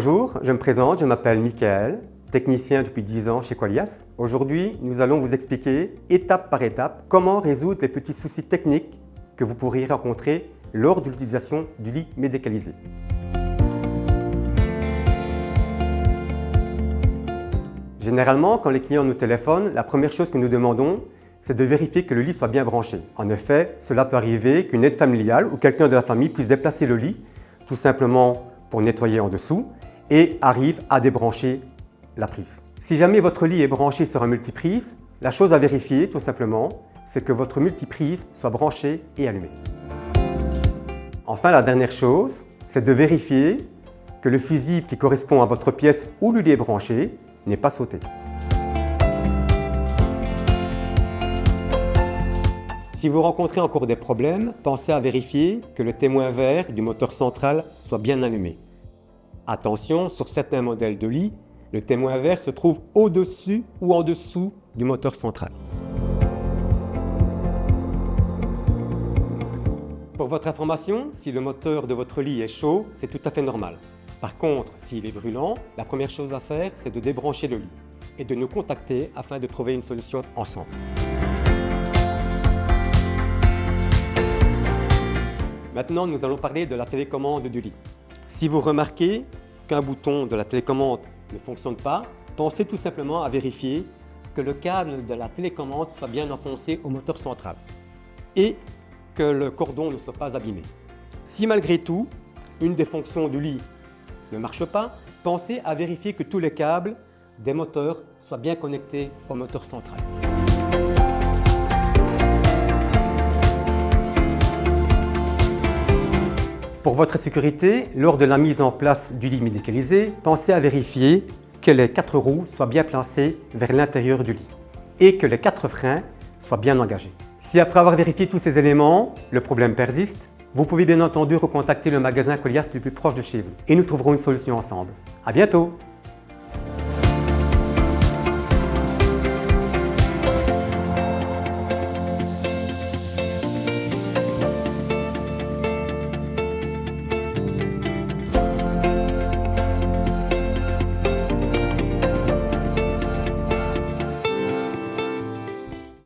Bonjour, je me présente, je m'appelle Michael, technicien depuis 10 ans chez Qualias. Aujourd'hui, nous allons vous expliquer, étape par étape, comment résoudre les petits soucis techniques que vous pourriez rencontrer lors de l'utilisation du lit médicalisé. Généralement, quand les clients nous téléphonent, la première chose que nous demandons, c'est de vérifier que le lit soit bien branché. En effet, cela peut arriver qu'une aide familiale ou quelqu'un de la famille puisse déplacer le lit, tout simplement pour nettoyer en dessous, et arrive à débrancher la prise. Si jamais votre lit est branché sur un multiprise, la chose à vérifier, tout simplement, c'est que votre multiprise soit branchée et allumée. Enfin, la dernière chose, c'est de vérifier que le fusible qui correspond à votre pièce où le lit est branché n'est pas sauté. Si vous rencontrez encore des problèmes, pensez à vérifier que le témoin vert du moteur central soit bien allumé. Attention, sur certains modèles de lit, le témoin vert se trouve au-dessus ou en dessous du moteur central. Pour votre information, si le moteur de votre lit est chaud, c'est tout à fait normal. Par contre, s'il est brûlant, la première chose à faire, c'est de débrancher le lit et de nous contacter afin de trouver une solution ensemble. Maintenant, nous allons parler de la télécommande du lit. Si vous remarquez qu'un bouton de la télécommande ne fonctionne pas, pensez tout simplement à vérifier que le câble de la télécommande soit bien enfoncé au moteur central et que le cordon ne soit pas abîmé. Si malgré tout, une des fonctions du lit ne marche pas, pensez à vérifier que tous les câbles des moteurs soient bien connectés au moteur central. Pour votre sécurité, lors de la mise en place du lit médicalisé, pensez à vérifier que les 4 roues soient bien placées vers l'intérieur du lit et que les 4 freins soient bien engagés. Si après avoir vérifié tous ces éléments, le problème persiste, vous pouvez bien entendu recontacter le magasin Qualias le plus proche de chez vous et nous trouverons une solution ensemble. À bientôt!